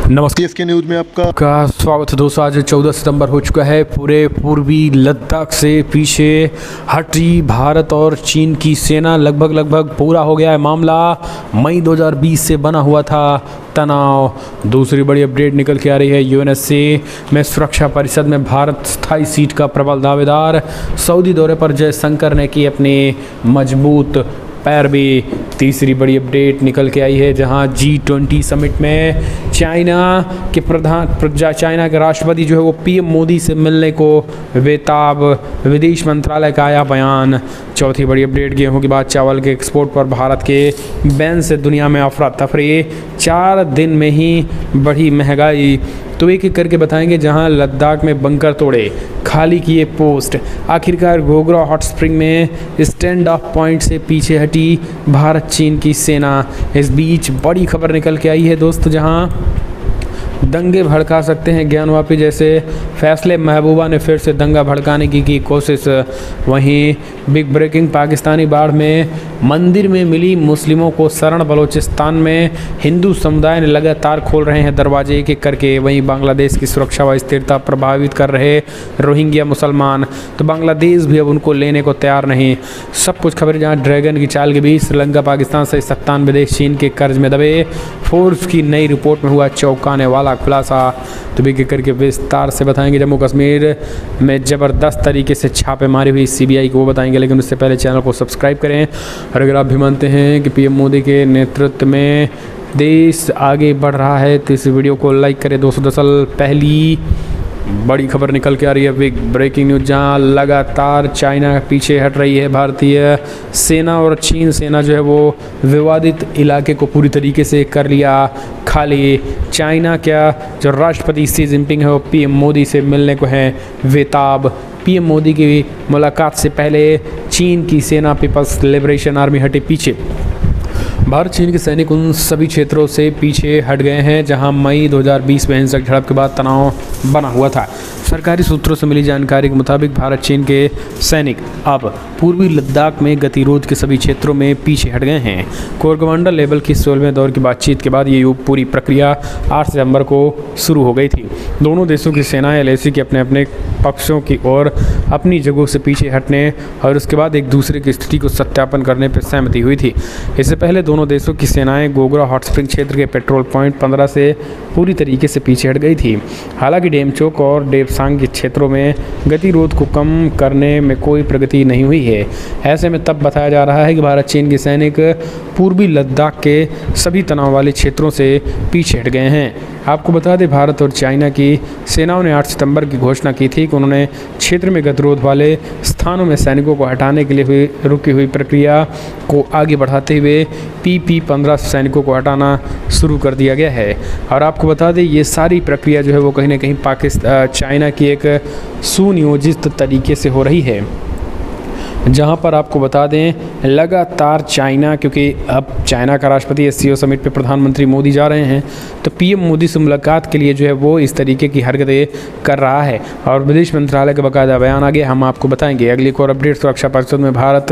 नमस्ते इसके न्यूज़ में आपका स्वागत है दोस्तों। आज 14 सितंबर हो चुका है। पूरे पूर्वी लद्दाख से पीछे हटी भारत और चीन की सेना। लगभग पूरा हो गया है मामला। मई 2020 से बना हुआ था तनाव। दूसरी बड़ी अपडेट निकल के आ रही है। यूएनएससी में सुरक्षा परिषद में भारत स्थायी सीट का प्रबल दावेदार। सऊदी दौरे पर जयशंकर ने की अपनी मजबूत पैरवी। तीसरी बड़ी अपडेट निकल के आई है, जहां G20 समिट में चाइना के राष्ट्रपति जो है वो पीएम मोदी से मिलने को बेताब। विदेश मंत्रालय का आया बयान। चौथी बड़ी अपडेट, गेहूं के बाद चावल के एक्सपोर्ट पर भारत के बैन से दुनिया में अफरा तफरी। 4 दिन में ही बढ़ी महंगाई। तो एक एक करके बताएंगे। जहां लद्दाख में बंकर तोड़े, खाली किए पोस्ट। आखिरकार गोगरा हॉट स्प्रिंग में स्टैंड ऑफ पॉइंट से पीछे हटी भारत चीन की सेना। इस बीच बड़ी खबर निकल के आई है दोस्तों, जहां दंगे भड़का सकते हैं ज्ञानवापी जैसे फैसले। महबूबा ने फिर से दंगा भड़काने की कोशिश। वहीं बिग ब्रेकिंग, पाकिस्तानी बाढ़ में मंदिर में मिली मुस्लिमों को शरण। बलूचिस्तान में हिंदू समुदाय ने लगातार खोल रहे हैं दरवाजे एक एक करके। वहीं बांग्लादेश की सुरक्षा व स्थिरता प्रभावित कर रहे रोहिंग्या मुसलमान, तो बांग्लादेश भी अब उनको लेने को तैयार नहीं। सब कुछ खबर जहाँ ड्रैगन की चाल के बीच श्रीलंका पाकिस्तान से 97 देश चीन के कर्ज में दबे। फोर्ब्स की नई रिपोर्ट में हुआ चौंकाने वाला खुलासा। तो भी करके विस्तार से बताएंगे। जम्मू कश्मीर में ज़बरदस्त तरीके से छापेमारी हुई सीबीआई को, वो बताएंगे। लेकिन उससे पहले चैनल को सब्सक्राइब करें। और अगर आप भी मानते हैं कि पीएम मोदी के नेतृत्व में देश आगे बढ़ रहा है तो इस वीडियो को लाइक करें। 210 साल पहली बड़ी खबर निकल के आ रही है। बिग ब्रेकिंग न्यूज़, जहां लगातार चाइना पीछे हट रही है भारतीय सेना। और चीन सेना जो है वो विवादित इलाके को पूरी तरीके से कर लिया खाली। चाइना क्या, जो राष्ट्रपति शी जिनपिंग है वो पीएम मोदी से मिलने को है बेताब। पीएम मोदी की मुलाकात से पहले चीन की सेना पीपल्स लिबरेशन आर्मी हटे पीछे। भारत चीन के सैनिक उन सभी क्षेत्रों से पीछे हट गए हैं जहां मई 2020 में हिंसक झड़प के बाद तनाव बना हुआ था। सरकारी सूत्रों से मिली जानकारी के मुताबिक भारत चीन के सैनिक अब पूर्वी लद्दाख में गतिरोध के सभी क्षेत्रों में पीछे हट गए हैं। कोर कमांडर लेवल की 16वें दौर की बातचीत के बाद ये पूरी प्रक्रिया 8 सितंबर को शुरू हो गई थी। दोनों देशों की सेनाएं एलएसी के अपने अपने पक्षों की ओर अपनी जगहों से पीछे हटने और उसके बाद एक दूसरे की स्थिति को सत्यापन करने पर सहमति हुई थी। इससे पहले दोनों देशों की सेनाएं गोगरा हॉट स्प्रिंग क्षेत्र के पेट्रोल पॉइंट 15 से पूरी तरीके से पीछे हट गई थी। हालांकि डेमचोक और डेपसांग के क्षेत्रों में गतिरोध को कम करने में कोई प्रगति नहीं हुई है। ऐसे में तब बताया जा रहा है कि भारत चीन के सैनिक पूर्वी लद्दाख के सभी तनाव वाले क्षेत्रों से पीछे हट गए हैं। आपको बता दें, भारत और चाइना की सेनाओं ने 8 सितंबर की घोषणा की थी कि उन्होंने क्षेत्र में गतिरोध वाले स्थानों में सैनिकों को हटाने के लिए रुकी हुई प्रक्रिया को आगे बढ़ाते हुए PP-15 सैनिकों को हटाना शुरू कर दिया गया है। और आपको बता दें, ये सारी प्रक्रिया जो है वो कहीं ना कहीं चाइना की एक सुनियोजित तरीके से हो रही है। जहां पर आपको बता दें, लगातार चाइना, क्योंकि अब चाइना का राष्ट्रपति SCO समिट पे प्रधानमंत्री मोदी जा रहे हैं, तो पीएम मोदी से मुलाकात के लिए जो है वो इस तरीके की हरकतें कर रहा है। और विदेश मंत्रालय का बाकायदा बयान आगे हम आपको बताएंगे। अगली एक और अपडेट, सुरक्षा परिषद में भारत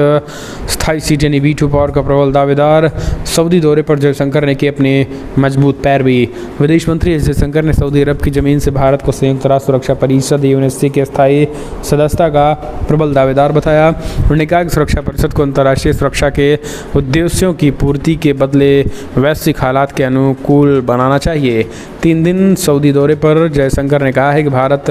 स्थायी सीट यानी वीटो पावर का प्रबल दावेदार। सऊदी दौरे पर जयशंकर ने की अपनी मजबूत पैरवी। विदेश मंत्री एस जयशंकर ने सऊदी अरब की ज़मीन से भारत को संयुक्त राष्ट्र सुरक्षा परिषद यूएनएससी के स्थायी सदस्यता का प्रबल दावेदार बताया। उन्होंने कहा कि सुरक्षा परिषद को अंतर्राष्ट्रीय सुरक्षा के उद्देश्यों की पूर्ति के बदले वैश्विक हालात के अनुकूल बनाना चाहिए। 3 दिन सऊदी दौरे पर जयशंकर ने कहा है कि भारत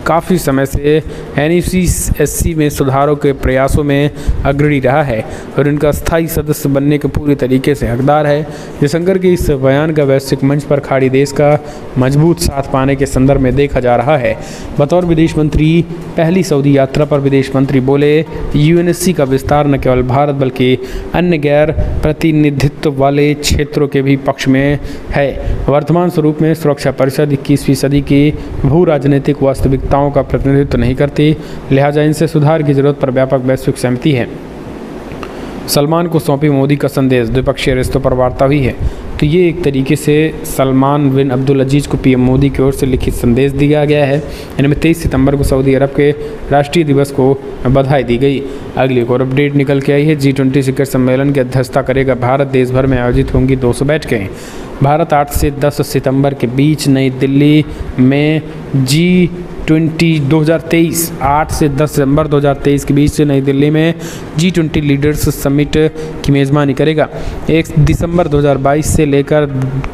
काफ़ी समय से NUCC में सुधारों के प्रयासों में अग्रणी रहा है और इनका स्थायी सदस्य बनने के पूरी तरीके से हकदार है। जयशंकर के इस बयान का वैश्विक मंच पर खाड़ी देश का मजबूत साथ पाने के संदर्भ में देखा जा रहा है। बतौर विदेश मंत्री पहली सऊदी यात्रा पर विदेश मंत्री बोले, यूएनएससी का विस्तार न केवल भारत बल्कि अन्य गैर प्रतिनिधित्व वाले क्षेत्रों के भी पक्ष में है। वर्तमान स्वरूप में सुरक्षा परिषद 21वीं सदी की भू राजनीतिक वास्तविकताओं का प्रतिनिधित्व नहीं करती, लिहाजा इनसे सुधार की जरूरत पर व्यापक वैश्विक सहमति है। सलमान को सौंपी मोदी का संदेश, द्विपक्षीय रिश्तों पर वार्ता हुई है। तो ये एक तरीके से सलमान बिन अब्दुल अजीज़ को पीएम मोदी की ओर से लिखित संदेश दिया गया है। इनमें 23 सितंबर को सऊदी अरब के राष्ट्रीय दिवस को बधाई दी गई। अगली एक और अपडेट निकल के आई है। G20 शिखर सम्मेलन की अध्यक्षता करेगा भारत। देश भर में आयोजित होंगी 200 बैठकें। भारत 8 से 10 सितंबर के बीच नई दिल्ली में G20 2023 8 से 10 सितंबर 2023 के बीच नई दिल्ली में G20 लीडर्स समिट की मेज़बानी करेगा। 1 दिसंबर 2022 से लेकर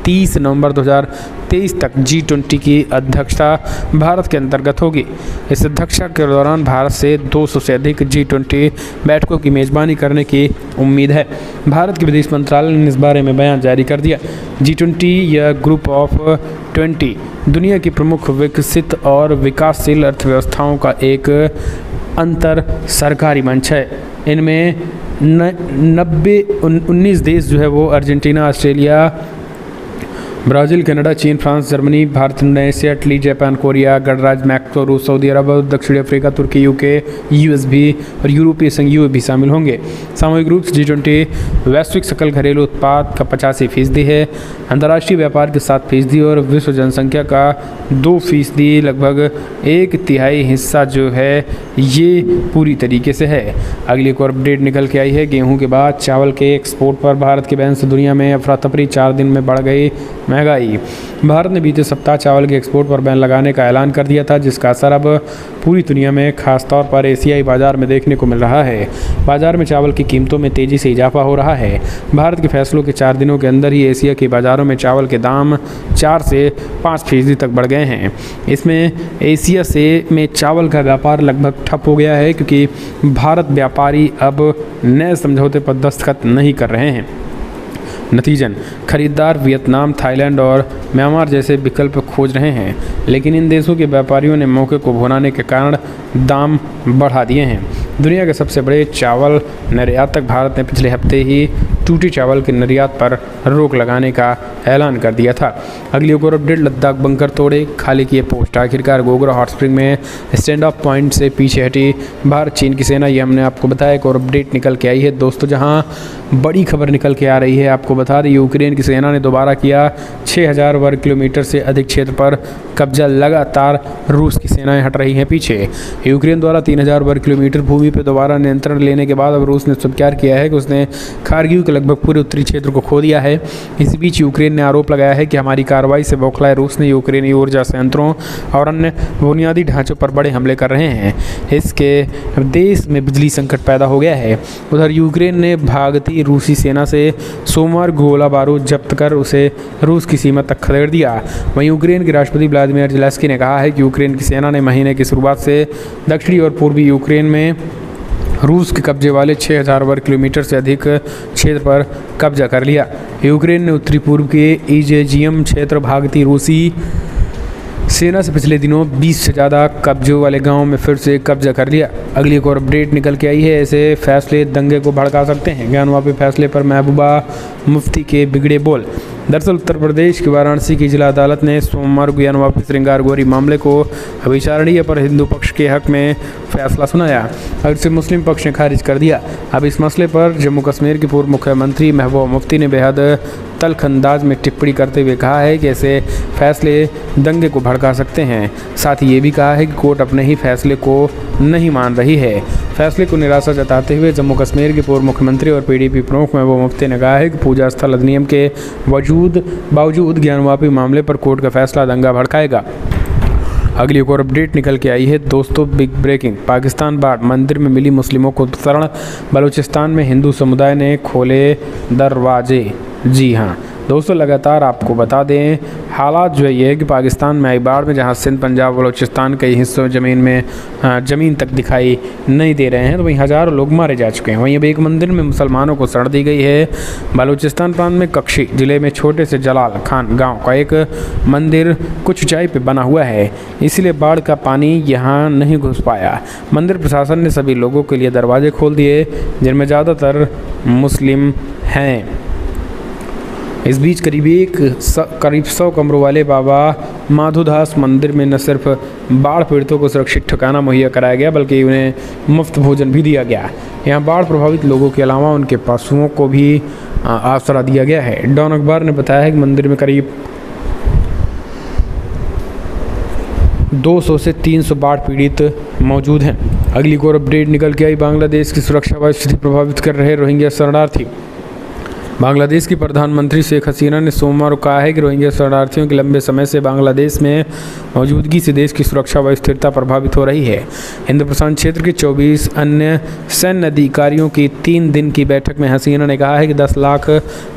30 नवंबर 2023 तक G20 की अध्यक्षता भारत के अंतर्गत होगी। इस अध्यक्षता के दौरान भारत से 200 से अधिक G20 बैठकों की मेज़बानी करने की उम्मीद है। भारत के विदेश मंत्रालय ने इस बारे में बयान जारी कर दिया। G20 या ग्रुप ऑफ 20 दुनिया की प्रमुख विकसित और विकासशील अर्थव्यवस्थाओं का एक अंतर सरकारी मंच है। इनमें 19 देश जो है वो अर्जेंटीना, ऑस्ट्रेलिया, ब्राज़ील, कनाडा, चीन, France, Germany, Bharat, Indonesia, Italy, Japan, Korea, गणराज्य मैक्सिको, रूस, सऊदी अरब, दक्षिण अफ्रीका, तुर्की, यूके, यूएस भी और यूरोपीय संघ यूए भी शामिल होंगे। सामूहिक रूप से G20 वैश्विक सकल घरेलू उत्पाद का 85% है, अंतर्राष्ट्रीय व्यापार के 7% और विश्व जनसंख्या का 2% लगभग 1/3 हिस्सा जो है ये पूरी तरीके से है। अगली एक और अपडेट निकल के आई है। गेहूँ के बाद चावल के एक्सपोर्ट पर भारत के बैन से दुनिया में अफरा तफरी, 4 दिन में बढ़ गई महंगाई। भारत ने बीते सप्ताह चावल के एक्सपोर्ट पर बैन लगाने का ऐलान कर दिया था, जिसका असर अब पूरी दुनिया में खासतौर पर एशियाई बाजार में देखने को मिल रहा है। बाजार में चावल की कीमतों में तेज़ी से इजाफा हो रहा है। भारत के फैसलों के 4 दिनों के अंदर ही एशिया के बाज़ारों में चावल के दाम 4 से 5% तक बढ़ गए हैं। इसमें एशिया से में चावल का व्यापार लगभग ठप हो गया है, क्योंकि भारत व्यापारी अब नए समझौते पर दस्तखत नहीं कर रहे हैं। नतीजन खरीदार वियतनाम, थाईलैंड और म्यांमार जैसे विकल्प खोज रहे हैं, लेकिन इन देशों के व्यापारियों ने मौके को भुनाने के कारण दाम बढ़ा दिए हैं। दुनिया के सबसे बड़े चावल निर्यातक भारत ने पिछले हफ्ते ही टूटी चावल के निर्यात पर रोक लगाने का ऐलान कर दिया था। अगली एक और अपडेट, लद्दाख बंकर तोड़े, खाली किए पोस्ट। आखिरकार गोगरा हॉट स्प्रिंग में स्टैंड ऑफ पॉइंट से पीछे हटी भारत चीन की सेना। ये हमने आपको बताया। एक और अपडेट निकल के आई है दोस्तों, जहां बड़ी खबर निकल के आ रही है। आपको बता दें, यूक्रेन की सेना ने दोबारा किया 6000 वर्ग किलोमीटर से अधिक क्षेत्र पर कब्जा। लगातार रूस की सेनाएं हट रही हैं पीछे। यूक्रेन द्वारा 3000 वर्ग किलोमीटर भूमि पर दोबारा नियंत्रण लेने के बाद अब रूस ने स्वीकार किया है कि उसने खार्किव के लगभग पूरे उत्तरी क्षेत्र को खो दिया है। इस बीच यूक्रेन ने आरोप लगाया है कि हमारी कार्रवाई से बौखलाए रूस ने यूक्रेनी ऊर्जा संयंत्रों और अन्य बुनियादी ढांचों पर बड़े हमले कर रहे हैं। इसके देश में बिजली संकट पैदा हो गया है। उधर यूक्रेन ने भागती रूसी सेना से सोमवार गोला बारूद जब्त कर उसे रूस की सीमा तक खदेड़ दिया। वहीं यूक्रेन के राष्ट्रपति व्लादिमीर ज़ेलेंस्की ने कहा है कि यूक्रेन की सेना ने महीने की शुरुआत से दक्षिणी और पूर्वी यूक्रेन में रूस के कब्जे वाले 6000 वर्ग किलोमीटर से अधिक क्षेत्र पर कब्जा कर लिया। यूक्रेन ने उत्तरी पूर्व के इजेजियम क्षेत्र भागती रूसी सेना से पिछले दिनों 20 से ज़्यादा कब्जों वाले गांवों में फिर से कब्जा कर लिया। अगली एक और अपडेट निकल के आई है। ऐसे फैसले दंगे को भड़का सकते हैं। ज्ञानवापी फैसले पर महबूबा मुफ्ती के बिगड़े बोल। दरअसल उत्तर प्रदेश की वाराणसी की जिला अदालत ने सोमवार को ज्ञानवापी श्रृंगार गोरी मामले को अविचारणीय पर हिंदू पक्ष के हक में फैसला सुनाया और इसे मुस्लिम पक्ष ने खारिज कर दिया। अब इस मसले पर जम्मू कश्मीर के पूर्व मुख्यमंत्री महबूबा मुफ्ती ने बेहद तल्ख अंदाज में टिप्पणी करते हुए कहा है कि ऐसे फैसले दंगे को भड़का सकते हैं। साथ ही ये भी कहा है कि कोर्ट अपने ही फैसले को नहीं मान रही है। फैसले को निराशा जताते हुए जम्मू कश्मीर के पूर्व मुख्यमंत्री और पीडीपी प्रमुख महबूबा मुफ्ती ने कहा है कि पूजा स्थल अधिनियम के बावजूद ज्ञानवापी मामले पर कोर्ट का फैसला दंगा भड़काएगा। अगली एक और अपडेट निकल के आई है दोस्तों, बिग ब्रेकिंग। पाकिस्तान बाढ़, मंदिर में मिली मुस्लिमों को शरण। बलूचिस्तान में हिंदू समुदाय ने खोले दरवाजे। जी हाँ दोस्तों, लगातार आपको बता दें हालात जो है ये है कि पाकिस्तान में आई बाढ़ में जहां सिंध, पंजाब, बलूचिस्तान कई हिस्सों में ज़मीन तक दिखाई नहीं दे रहे हैं, तो वहीं हज़ारों लोग मारे जा चुके हैं। वहीं अब एक मंदिर में मुसलमानों को शरण दी गई है। बलूचिस्तान प्रांत में कक्षी जिले में छोटे से जलाल खान गांव का एक मंदिर कुछ ऊंचाई पे बना हुआ है, इसलिए बाढ़ का पानी यहां नहीं घुस पाया। मंदिर प्रशासन ने सभी लोगों के लिए दरवाजे खोल दिए, जिनमें ज़्यादातर मुस्लिम हैं। इस बीच करीब 100 कमरों वाले बाबा माधोदास मंदिर में न सिर्फ बाढ़ पीड़ितों को सुरक्षित ठिकाना मुहैया कराया गया बल्कि उन्हें मुफ्त भोजन भी दिया गया। यहाँ बाढ़ प्रभावित लोगों के अलावा उनके पशुओं को भी आसरा दिया गया है। डॉन अखबार ने बताया है कि मंदिर में करीब 200 से 300 बाढ़ पीड़ित मौजूद हैं। अगली और अपडेट निकल के आई, बांग्लादेश की सुरक्षा स्थिति प्रभावित कर रहे रोहिंग्या शरणार्थी। बांग्लादेश की प्रधानमंत्री शेख हसीना ने सोमवार को कहा है कि रोहिंग्या शरणार्थियों के लंबे समय से बांग्लादेश में मौजूदगी से देश की सुरक्षा व स्थिरता प्रभावित हो रही है। हिंद प्रशांत क्षेत्र के 24 अन्य सैन्य अधिकारियों की 3 दिन की बैठक में हसीना ने कहा है कि 10 लाख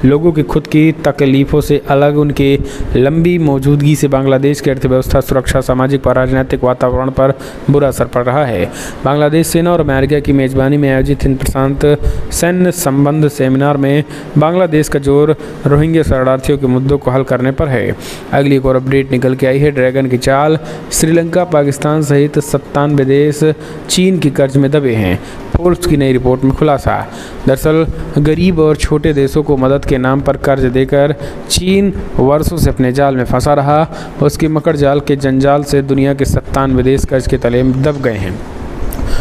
लोगों की खुद की तकलीफ़ों से अलग उनकी लंबी मौजूदगी से बांग्लादेश की अर्थव्यवस्था, सुरक्षा, सामाजिक व राजनीतिक वातावरण पर बुरा असर पड़ रहा है। बांग्लादेश सेना और अमेरिका की मेज़बानी में आयोजित हिंद प्रशांत सैन्य संबंध सेमिनार में बांग्लादेश का जोर रोहिंग्या शरणार्थियों के मुद्दों को हल करने पर है। अगली एक और अपडेट निकल के आई है, ड्रैगन की चाल, श्रीलंका, पाकिस्तान सहित 97 देश चीन की कर्ज में दबे हैं। फोर्ब्स की नई रिपोर्ट में खुलासा। दरअसल गरीब और छोटे देशों को मदद के नाम पर कर्ज देकर चीन वर्षों से अपने जाल में फंसा रहा। उसके मकर जाल के जंजाल से दुनिया के 97 देश कर्ज के तले में दब गए हैं।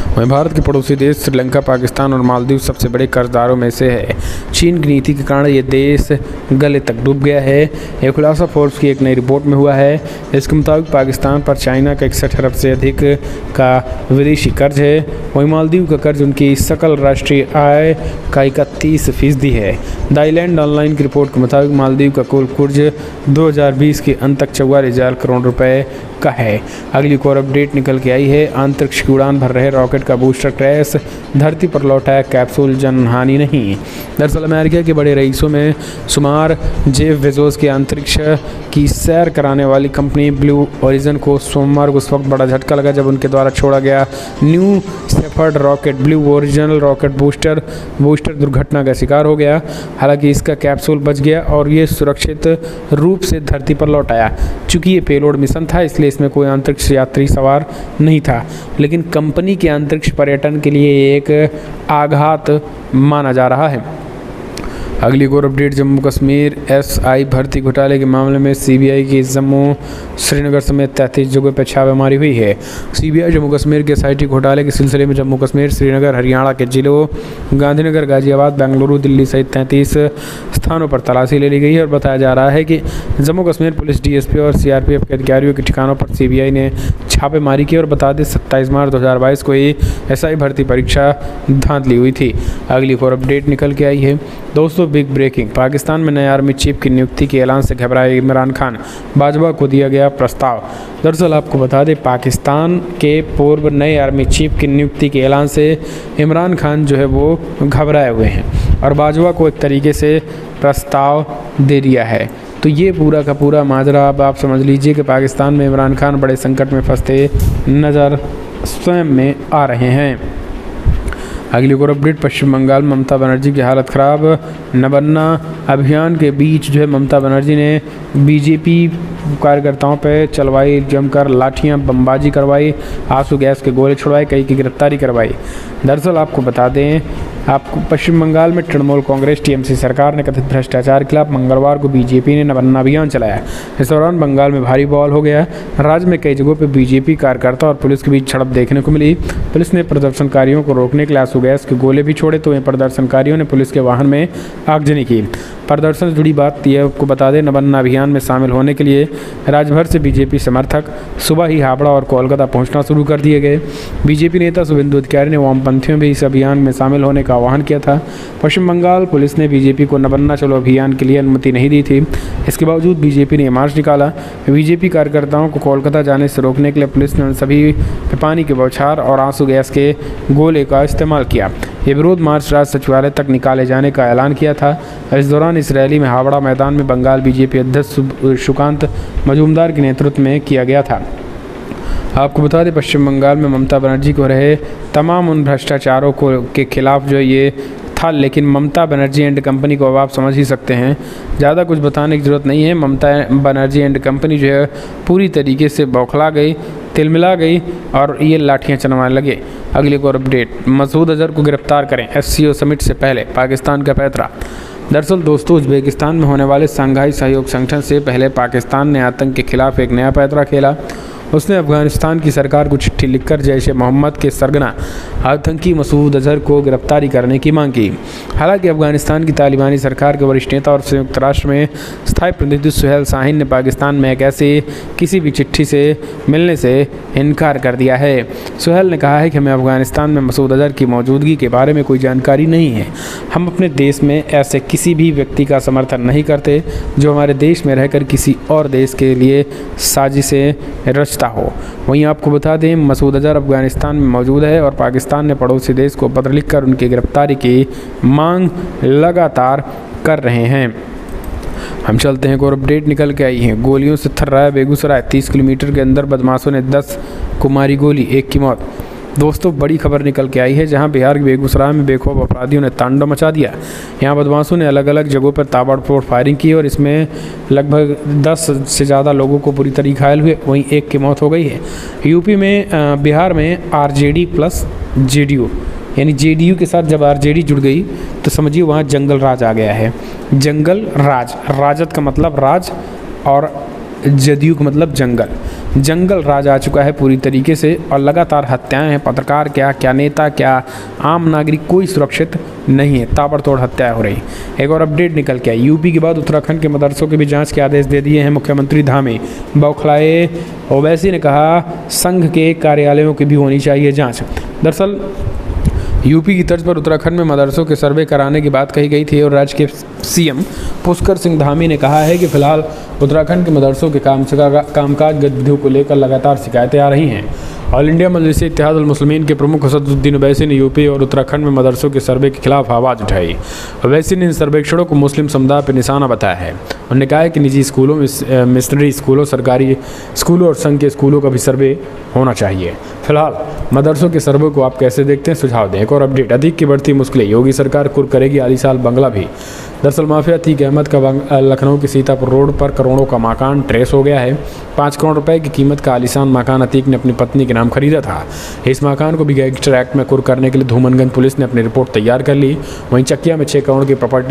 वहीं भारत के पड़ोसी देश श्रीलंका, पाकिस्तान और मालदीव सबसे बड़े कर्जदारों में से है। चीन की नीति के कारण ये देश गले तक डूब गया है। यह खुलासा फोर्ब्स की एक नई रिपोर्ट में हुआ है। इसके मुताबिक पाकिस्तान पर चाइना का 61 अरब से अधिक का विदेशी कर्ज है। वहीं मालदीव का कर्ज उनकी सकल राष्ट्रीय आय का 31% है। द आइलैंड ऑनलाइन की रिपोर्ट के मुताबिक मालदीव का कुल कर्ज 2020 के अंत तक 44,000 करोड़ रुपए का है। अगली एक और अपडेट निकल के आई है, अंतरिक्ष की उड़ान भर रहे रॉकेट का बूस्टर क्रैश, धरती पर लौटाया कैप्सूल, जनहानि नहीं। दरअसल अमेरिका के बड़े रईसों में शुमार जेफ बेजोस के अंतरिक्ष की सैर कराने वाली कंपनी ब्लू ओरिजिन को सोमवार को उस वक्त बड़ा झटका लगा जब उनके द्वारा छोड़ा गया new shepherd rocket blue original rocket booster दुर्घटना का शिकार हो गया। हालांकि इसका कैप्सूल बच गया और ये सुरक्षित रूप से धरती पर लौट आया। चूँकि ये पेलोड मिशन था इसलिए इसमें कोई अंतरिक्ष यात्री सवार नहीं था, लेकिन कंपनी के अंतरिक्ष पर्यटन के लिए एक आघात माना जा रहा है। अगली और अपडेट, जम्मू कश्मीर SI भर्ती घोटाले के मामले में CBI की जम्मू श्रीनगर समेत 33 जगहों पर छापेमारी हुई है। CBI जम्मू कश्मीर के SIT घोटाले के सिलसिले में जम्मू कश्मीर, श्रीनगर, हरियाणा के जिलों गांधीनगर, गाजियाबाद, बेंगलुरु, दिल्ली सहित 33 स्थानों पर तलाशी ले ली गई है और बताया जा रहा है कि जम्मू कश्मीर पुलिस DSP और CRPF के अधिकारियों के ठिकानों पर CBI ने छापेमारी की और बता दें 27 मार्च 2022 को ही SI भर्ती परीक्षा धांधली हुई थी। अगली और अपडेट निकल के आई है दोस्तों, बिग ब्रेकिंग, पाकिस्तान में नए आर्मी चीफ की नियुक्ति के ऐलान से घबराए इमरान खान, बाजवा को दिया गया प्रस्ताव। दरअसल आपको बता दें पाकिस्तान के पूर्व नए आर्मी चीफ की नियुक्ति के ऐलान से इमरान खान जो है वो घबराए हुए हैं और बाजवा को एक तरीके से प्रस्ताव दे दिया है। तो ये पूरा का पूरा माजरा अब आप समझ लीजिए कि पाकिस्तान में इमरान खान बड़े संकट में फंसते नज़र स्वयं में आ रहे हैं। अगली और अपडेट, पश्चिम बंगाल में ममता बनर्जी की हालत ख़राब, नबन्ना अभियान के बीच जो है ममता बनर्जी ने BJP कार्यकर्ताओं पर चलवाई जमकर लाठियां, बमबाजी करवाई, आंसू गैस के गोले छुड़वाए, कई की गिरफ्तारी करवाई। दरअसल आपको बता दें आपको पश्चिम बंगाल में तृणमूल कांग्रेस TMC सरकार ने कथित भ्रष्टाचार के खिलाफ मंगलवार को BJP ने नबन्ना अभियान चलाया। इस दौरान बंगाल में भारी बवाल हो गया। राज्य में कई जगहों पर BJP कार्यकर्ता और पुलिस के बीच झड़प देखने को मिली। पुलिस ने प्रदर्शनकारियों को रोकने के लिए आंसू गैस के गोले भी छोड़े तो वहीं प्रदर्शनकारियों ने पुलिस के वाहन में आगजनी की। प्रदर्शन से जुड़ी बात यह आपको बता दें, नबन्ना अभियान में शामिल होने के लिए राज्य भर से BJP समर्थक सुबह ही हावड़ा और कोलकाता पहुंचना शुरू कर दिए गए। BJP नेता शुभेंदु अधिकारी ने वामपंथियों भी इस अभियान में शामिल होने का आह्वान किया था। पश्चिम बंगाल पुलिस ने BJP को नबन्ना चलो अभियान के लिए अनुमति नहीं दी थी। इसके बावजूद BJP ने मार्च निकाला। BJP कार्यकर्ताओं को कोलकाता जाने से रोकने के लिए पुलिस ने उन सभी पे पानी के बौछार और आंसू गैस के गोले का इस्तेमाल किया। ये विरोध मार्च राज्य सचिवालय तक निकाले जाने का ऐलान किया था। इस दौरान इस रैली में हावड़ा मैदान में बंगाल BJP अध्यक्ष सुकांत मजूमदार के नेतृत्व में किया गया था। आपको बता दें पश्चिम बंगाल में ममता बनर्जी को रहे तमाम उन भ्रष्टाचारों के खिलाफ जो ये था, लेकिन ममता बनर्जी एंड कंपनी को अब आप समझ ही सकते हैं, ज़्यादा कुछ बताने की ज़रूरत नहीं है। ममता बनर्जी एंड कंपनी जो है पूरी तरीके से बौखला गई, तिलमिला गई और ये लाठियाँ चलवाने लगे। अगली एक और अपडेट, मसूद अजहर को गिरफ्तार करें, SCO समिट से पहले पाकिस्तान का पैतरा। दरअसल दोस्तों, उज़्बेकिस्तान में होने वाले शंघाई सहयोग संगठन से पहले पाकिस्तान ने आतंक के खिलाफ एक नया पैंतरा खेला। उसने अफगानिस्तान की सरकार को चिट्ठी लिखकर जैश ए मोहम्मद के सरगना आतंकी मसूद अजहर को गिरफ्तारी करने की मांग की। हालांकि अफगानिस्तान की तालिबानी सरकार के वरिष्ठ नेता और संयुक्त राष्ट्र में स्थायी प्रतिनिधि सुहेल शाहीन ने पाकिस्तान में एक ऐसी किसी भी चिट्ठी से मिलने से इनकार कर दिया है। सुहेल ने कहा है कि हमें अफगानिस्तान में मसूद अजहर की मौजूदगी के बारे में कोई जानकारी नहीं है। हम अपने देश में ऐसे किसी भी व्यक्ति का समर्थन नहीं करते जो हमारे देश में रहकर किसी और देश के लिए साजिशें रचता हो। वहीं आपको बता दें, मसूद अजहर अफगानिस्तान में मौजूद है और पाकिस्तान ने पड़ोसी देश को पत्र लिखकर उनकी गिरफ्तारी की मांग लगातार कर रहे हैं। हम चलते हैं, एक और अपडेट निकल के आई है। गोलियों से थर्राया बेगूसराय, 30 किलोमीटर के अंदर बदमाशों ने 10 को मारी गोली, 1 की मौत। दोस्तों, बड़ी खबर निकल के आई है, जहां बिहार के बेगूसराय में बेखौफ अपराधियों ने तांडव मचा दिया। यहां बदमाशों ने अलग अलग जगहों पर ताबड़तोड़ फायरिंग की और इसमें लगभग 10 से ज़्यादा लोगों को बुरी तरह घायल हुए, वहीं 1 की मौत हो गई है। यूपी में बिहार में आरजेडी प्लस जेडीयू, यानी जेडीयू के साथ जब आरजेडी जुड़ गई तो समझिए वहाँ जंगल राज आ गया है। जंगल राज, राजद का मतलब राज और जदयू का मतलब जंगल। जंगल राज आ चुका है पूरी तरीके से और लगातार हत्याएं हैं। पत्रकार क्या नेता क्या आम नागरिक, कोई सुरक्षित नहीं है। ताबड़तोड़ हत्याएं हो रही। एक और अपडेट निकल के आई, यूपी के बाद उत्तराखंड के मदरसों के भी जांच के आदेश दे दिए हैं मुख्यमंत्री धामी। बौखलाए ओवैसी ने कहा संघ के कार्यालयों की भी होनी चाहिए जाँच। दरअसल यूपी की तर्ज पर उत्तराखंड में मदरसों के सर्वे कराने की बात कही गई थी और राज्य के सीएम पुष्कर सिंह धामी ने कहा है कि फिलहाल उत्तराखंड के मदरसों के कामकाज गतिविधियों को लेकर लगातार शिकायतें आ रही हैं। ऑल इंडिया मजलिस इत्तेहाद उल मुस्लिमीन के प्रमुख असदुद्दीन ओवैसी ने यूपी और उत्तराखंड में मदरसों के सर्वे के खिलाफ आवाज़ उठाई। ओवैसी ने इन सर्वेक्षणों को मुस्लिम समुदाय पर निशाना बताया है। उन्होंने कहा है कि निजी स्कूलों, मिशनरी स्कूलों, सरकारी स्कूलों और संघ के स्कूलों का भी सर्वे होना चाहिए। फिलहाल मदरसों के सर्वे को आप कैसे देखते हैं, सुझाव दें। एक और अपडेट, अधिक की बढ़ती मुश्किलें, योगी सरकार कुर्क करेगी आलीशान बंगला भी। दरअसल माफिया अतीक अहमद का लखनऊ के सीतापुर रोड पर करोड़ों का मकान ट्रेस हो गया है। 5 करोड़ रुपए की कीमत का आलीशान मकान अतीक ने अपनी पत्नी के नाम खरीदा था। इस मकान को भी गैंगस्टर एक्ट में कुर्क करने के लिए धूमनगंज पुलिस ने अपनी रिपोर्ट तैयार कर ली। वहीं चकिया में 6 करोड़ की प्रॉपर्टी